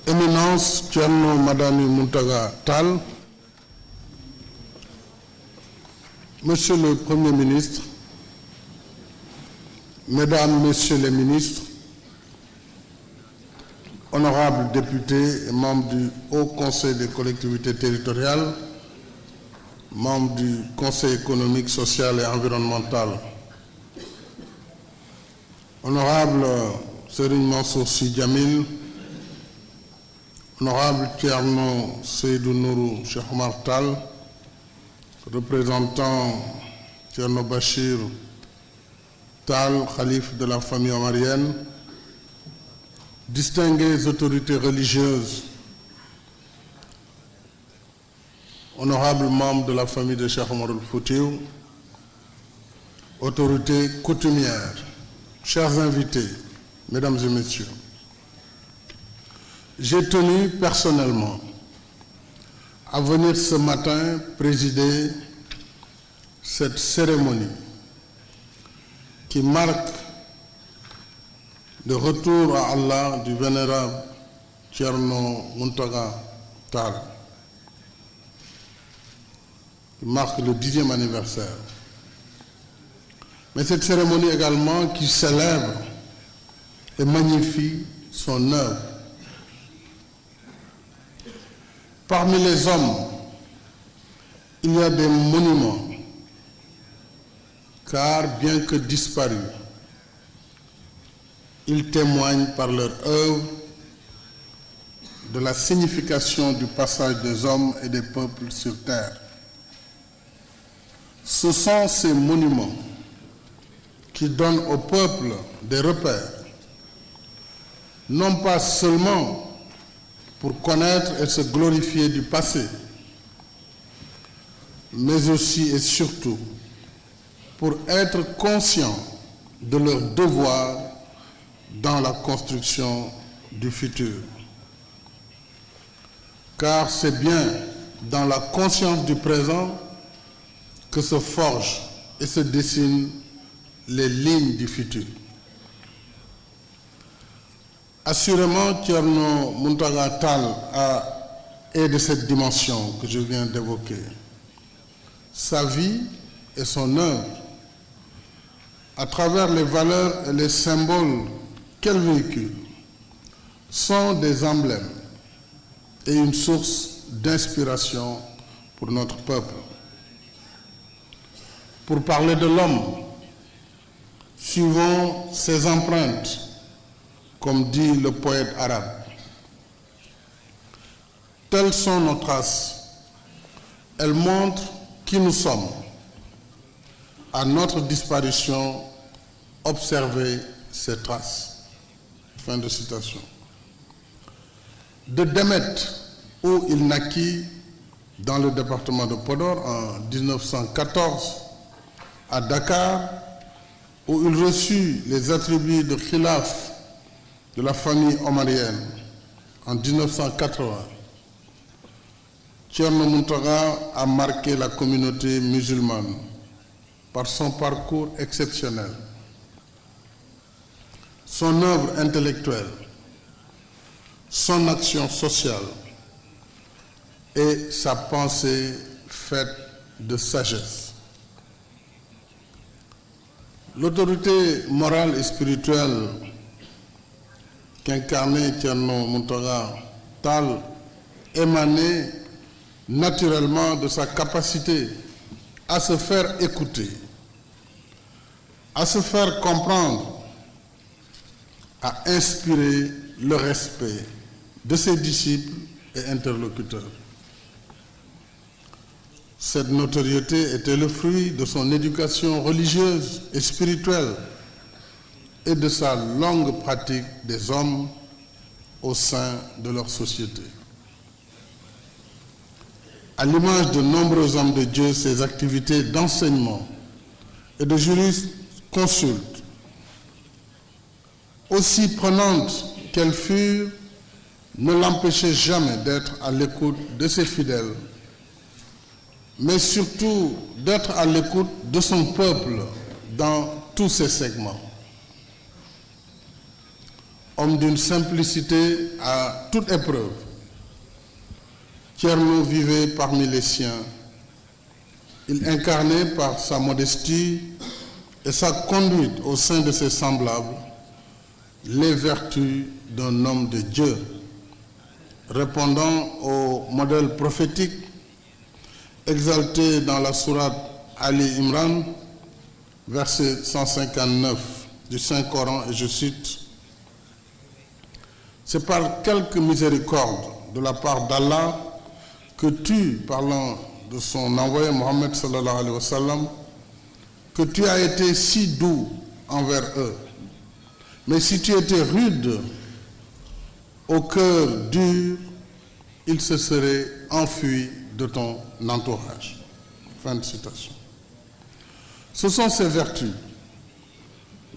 Éminence Thierno Madani Muntaga Tall, Monsieur le Premier ministre, Mesdames, Messieurs les ministres, honorables députés et membres du Haut Conseil des collectivités territoriales, membres du Conseil économique, social et environnemental, honorable Serigne Mansour Sy Djamil, honorable Thierno Seydou Nourou Cheikh Oumar Tall, représentant Thierno Bachir Tall, khalife de la famille omarienne, distinguées autorités religieuses, honorables membres de la famille de Cheikh Omar Foutiyou, autorités coutumières, chers invités, mesdames et messieurs, j'ai tenu personnellement à venir ce matin présider cette cérémonie qui marque le retour à Allah du vénérable Thierno Muntaga Tall, qui marque le 10e anniversaire. Mais cette cérémonie également qui célèbre et magnifie son œuvre. Parmi les hommes, il y a des monuments, car bien que disparus, ils témoignent par leur œuvre de la signification du passage des hommes et des peuples sur terre. Ce sont ces monuments qui donnent au peuple des repères, non pas seulement pour connaître et se glorifier du passé, mais aussi et surtout pour être conscients de leur devoir dans la construction du futur. Car c'est bien dans la conscience du présent que se forgent et se dessinent les lignes du futur. Assurément, Thierno Muntaga Tall est de cette dimension que je viens d'évoquer. Sa vie et son œuvre, à travers les valeurs et les symboles qu'elle véhicule, sont des emblèmes et une source d'inspiration pour notre peuple. Pour parler de l'homme, suivons ses empreintes, comme dit le poète arabe. Telles sont nos traces. Elles montrent qui nous sommes. À notre disparition, observez ces traces. Fin de citation. De Demet, où il naquit dans le département de Podor en 1914, à Dakar, où il reçut les attributs de khilaf de la famille omarienne en 1980, Thierno Muntaga a marqué la communauté musulmane par son parcours exceptionnel, son œuvre intellectuelle, son action sociale et sa pensée faite de sagesse. L'autorité morale et spirituelle qu'incarnait Thierno Muntaga Tall émanait naturellement de sa capacité à se faire écouter, à se faire comprendre, à inspirer le respect de ses disciples et interlocuteurs. Cette notoriété était le fruit de son éducation religieuse et spirituelle et de sa longue pratique des hommes au sein de leur société. À l'image de nombreux hommes de Dieu, ses activités d'enseignement et de jurisconsulte, aussi prenantes qu'elles furent, ne l'empêchaient jamais d'être à l'écoute de ses fidèles, mais surtout d'être à l'écoute de son peuple dans tous ses segments. Homme d'une simplicité à toute épreuve, Thierno vivait parmi les siens. Il incarnait par sa modestie et sa conduite au sein de ses semblables les vertus d'un homme de Dieu, répondant au modèle prophétique exalté dans la sourate Ali Imran, verset 159 du Saint-Coran, et je cite: « C'est par quelque miséricorde de la part d'Allah que tu, parlant de son envoyé Mohammed sallallahu alayhi wa sallam, que tu as été si doux envers eux. Mais si tu étais rude, au cœur dur, ils se seraient enfuis de ton entourage. » Fin de citation. Ce sont ces vertus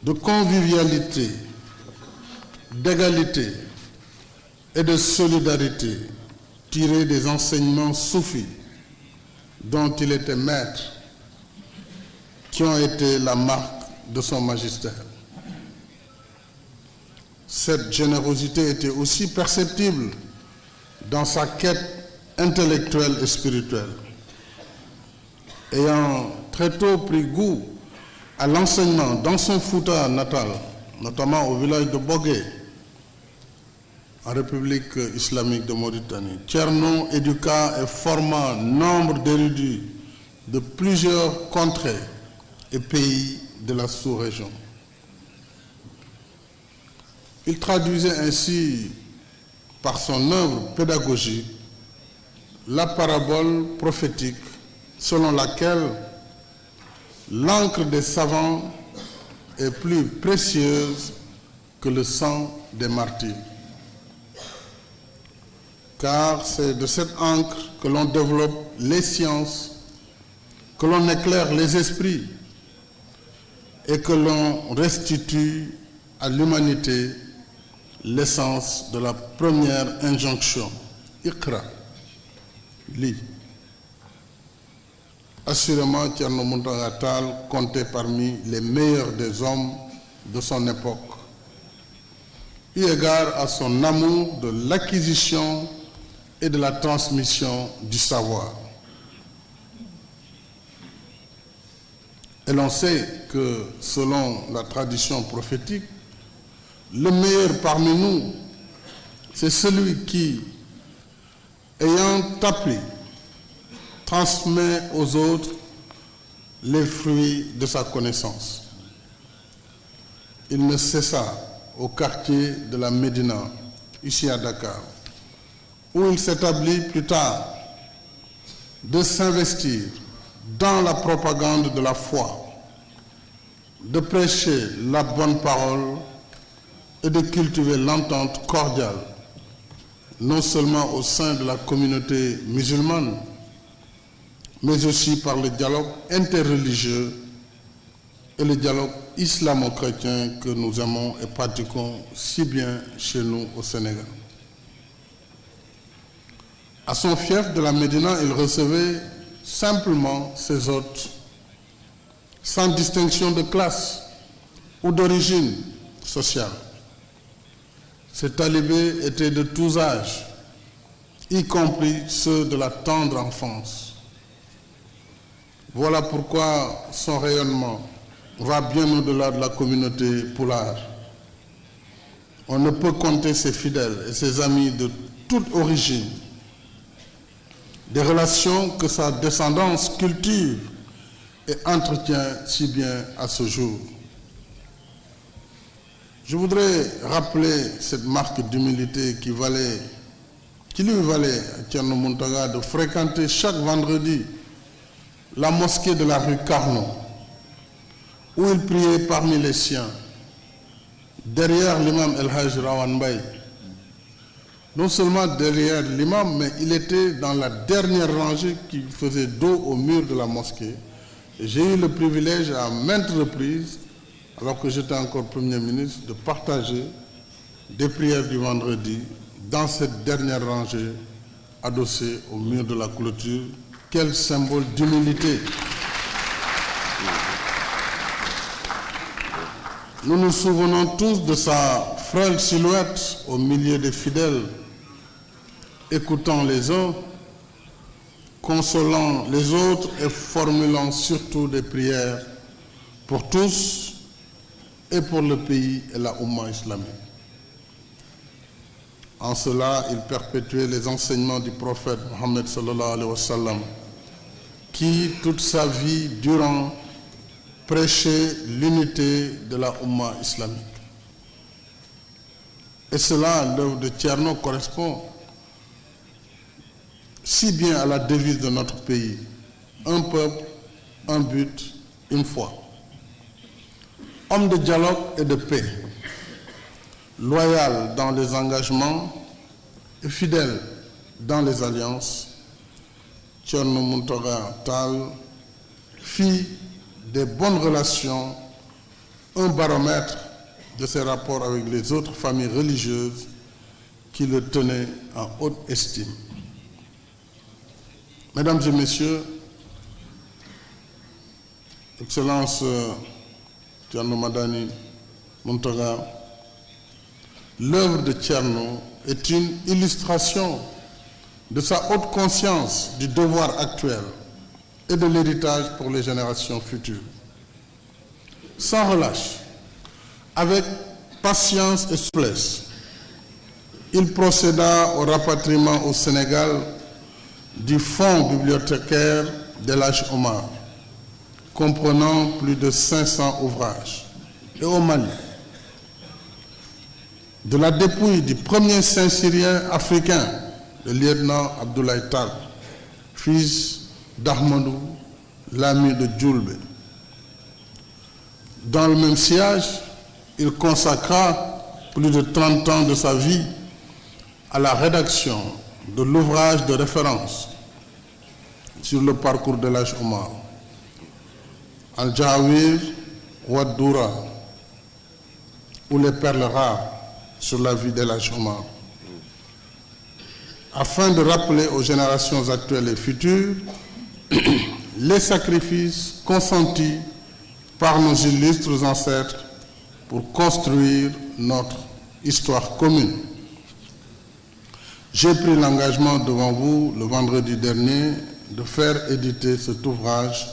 de convivialité, d'égalité et de solidarité tirées des enseignements soufis dont il était maître qui ont été la marque de son magistère. Cette générosité était aussi perceptible dans sa quête intellectuelle et spirituelle. Ayant très tôt pris goût à l'enseignement dans son Fouta natal, notamment au village de Bogué, en République islamique de Mauritanie, Thierno éduqua et forma nombre d'érudits de plusieurs contrées et pays de la sous-région. Il traduisait ainsi par son œuvre pédagogique la parabole prophétique selon laquelle l'encre des savants est plus précieuse que le sang des martyrs. Car c'est de cette encre que l'on développe les sciences, que l'on éclaire les esprits et que l'on restitue à l'humanité l'essence de la première injonction. Iqra, lis. Assurément, Thierno Mountaga Tall comptait parmi les meilleurs des hommes de son époque, eu égard à son amour de l'acquisition et de la transmission du savoir. Et l'on sait que, selon la tradition prophétique, le meilleur parmi nous, c'est celui qui, ayant appris, transmet aux autres les fruits de sa connaissance. Il ne cessa au quartier de la Médina, ici à Dakar, où il s'établit plus tard, de s'investir dans la propagande de la foi, de prêcher la bonne parole et de cultiver l'entente cordiale, non seulement au sein de la communauté musulmane, mais aussi par le dialogue interreligieux et le dialogue islamo-chrétien que nous aimons et pratiquons si bien chez nous au Sénégal. À son fief de la Médina, il recevait simplement ses hôtes, sans distinction de classe ou d'origine sociale. Ces talibés étaient de tous âges, y compris ceux de la tendre enfance. Voilà pourquoi son rayonnement va bien au-delà de la communauté Pulaar. On ne peut compter ses fidèles et ses amis de toute origine, des relations que sa descendance cultive et entretient si bien à ce jour. Je voudrais rappeler cette marque d'humilité qui lui valait à Thierno Mountaga de fréquenter chaque vendredi la mosquée de la rue Carnot, où il priait parmi les siens, derrière l'imam El Hajj Rawan Mbaye. Non seulement derrière l'imam, mais il était dans la dernière rangée qui faisait dos au mur de la mosquée. Et j'ai eu le privilège à maintes reprises, alors que j'étais encore Premier ministre, de partager des prières du vendredi dans cette dernière rangée adossée au mur de la clôture. Quel symbole d'humilité! Nous nous souvenons tous de sa frêle silhouette au milieu des fidèles, écoutant les uns, consolant les autres et formulant surtout des prières pour tous et pour le pays et la Oumma islamique. En cela, il perpétuait les enseignements du prophète Mohammed sallallahu alayhi wa sallam, qui, toute sa vie durant, prêchait l'unité de la Oumma islamique. Et cela, l'œuvre de Thierno correspond si bien à la devise de notre pays: un peuple, un but, une foi. Homme de dialogue et de paix, loyal dans les engagements et fidèle dans les alliances, Thierno Mountaga Tall fit des bonnes relations un baromètre de ses rapports avec les autres familles religieuses qui le tenaient en haute estime. Mesdames et messieurs, Excellence Thierno Madani Mountaga, l'œuvre de Thierno est une illustration de sa haute conscience du devoir actuel et de l'héritage pour les générations futures. Sans relâche, avec patience et souplesse, il procéda au rapatriement au Sénégal du fonds bibliothécaire d'El Hadj Omar, comprenant plus de 500 ouvrages, et au Mali, de la dépouille du premier saint syrien africain, le lieutenant Abdoulaye Tall, fils d'Ahmadou, l'ami de Djoulbe. Dans le même sillage, il consacra plus de 30 ans de sa vie à la rédaction de l'ouvrage de référence sur le parcours de l'Hadj Omar, Al-Jawahir wa Doura, ou les perles rares sur la vie de l'Hadj Omar, afin de rappeler aux générations actuelles et futures les sacrifices consentis par nos illustres ancêtres pour construire notre histoire commune. J'ai pris l'engagement devant vous le vendredi dernier de faire éditer cet ouvrage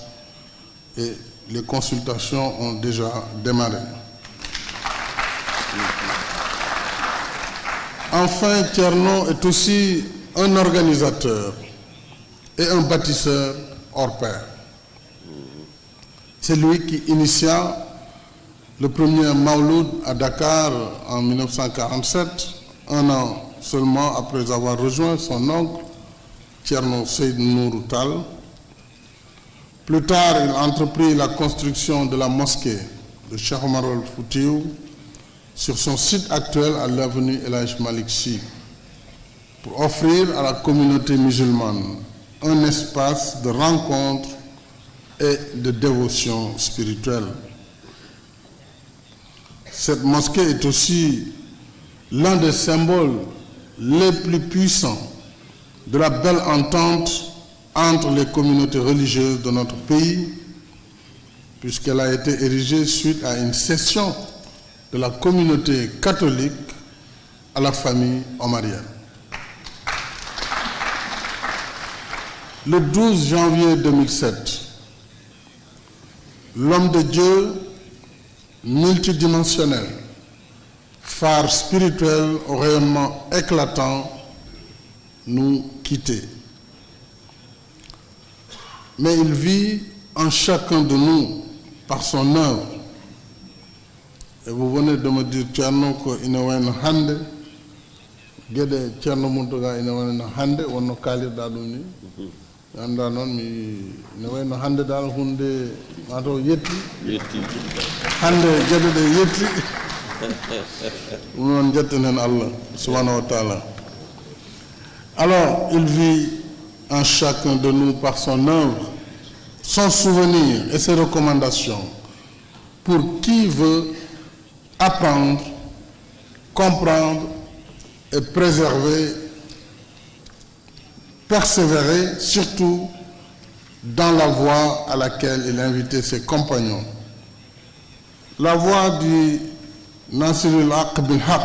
et les consultations ont déjà démarré. Enfin, Thierno est aussi un organisateur et un bâtisseur hors pair. C'est lui qui initia le premier Mawlud à Dakar en 1947, un an seulement après avoir rejoint son oncle, Thierno Seydou Nourou Tall. Plus tard, il entreprit la construction de la mosquée de Cheikh Omar Al Foutiyou sur son site actuel à l'avenue El Hadj Malick Sy, pour offrir à la communauté musulmane un espace de rencontre et de dévotion spirituelle. Cette mosquée est aussi l'un des symboles les plus puissants de la belle entente entre les communautés religieuses de notre pays, puisqu'elle a été érigée suite à une cession de la communauté catholique à la famille omarienne. Le 12 janvier 2007, l'homme de Dieu multidimensionnel, phare spirituel au rayonnement éclatant, nous quittait. Mais il vit en chacun de nous par son œuvre. Et vous venez de me dire, Thierno, qu'il y a un hande, Guédé Thierno Mountaga, il y a un hande, on a kalir d'Adouni. Anda non mi ne wayno hande dal hunde mato yetti hande jadude yetti non jettenen Allah subhanahu wa ta'ala. Alors il vit en chacun de nous par son œuvre, son souvenir et ses recommandations pour qui veut apprendre, comprendre et préserver, persévérer, surtout dans la voie à laquelle il invitait ses compagnons. La voie du Nasirul Haq bil Haq.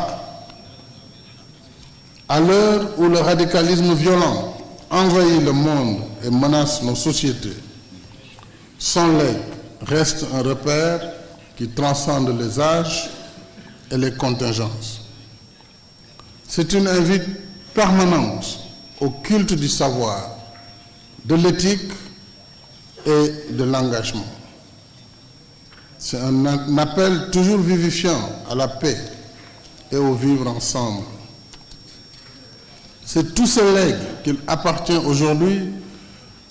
À l'heure où le radicalisme violent envahit le monde et menace nos sociétés, son legs reste un repère qui transcende les âges et les contingences. C'est une invite permanente au culte du savoir, de l'éthique et de l'engagement. C'est un appel toujours vivifiant à la paix et au vivre ensemble. C'est tout ce legs qu'il appartient aujourd'hui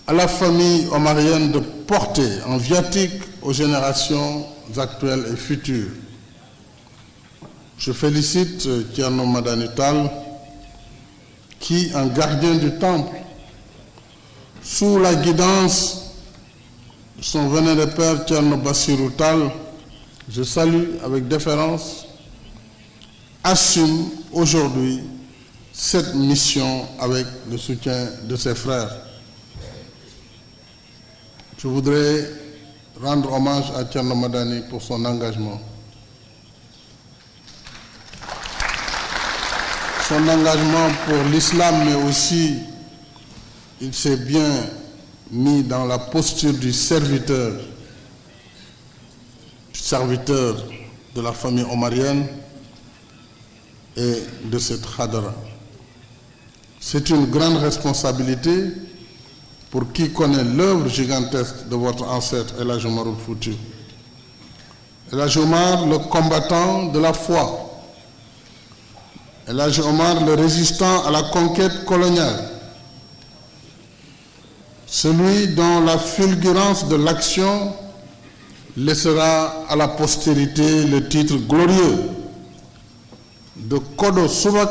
à la famille omarienne de porter en viatique aux générations actuelles et futures. Je félicite Thierno Madani Tall qui, en gardien du temple, sous la guidance de son vénéré père Thierno Bassirou Tall, je salue avec déférence, assume aujourd'hui cette mission avec le soutien de ses frères. Je voudrais rendre hommage à Thierno Madani pour son engagement. Son engagement pour l'islam, mais aussi il s'est bien mis dans la posture du serviteur de la famille omarienne et de cette khadra. C'est une grande responsabilité pour qui connaît l'œuvre gigantesque de votre ancêtre El Hadj Omar Foutiyou. El Hadj Omar, le combattant de la foi. El Hadj Omar, le résistant à la conquête coloniale. Celui dont la fulgurance de l'action laissera à la postérité le titre glorieux de Kodo Subak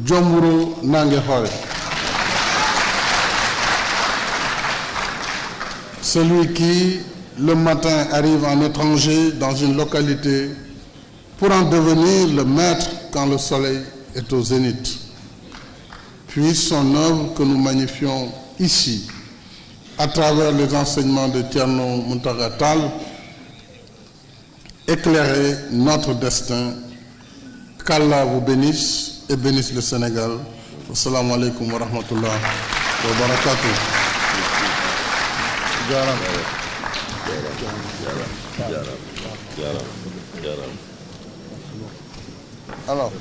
Djomuru Nangehore. Celui qui, le matin, arrive en étranger dans une localité pour en devenir le maître quand le soleil est au zénith. Puis son œuvre que nous magnifions ici, à travers les enseignements de Thierno Muntaga Tall, éclairer notre destin. Qu'Allah vous bénisse et bénisse le Sénégal. Assalamu alaikum wa rahmatullah wa barakatuh. Alors,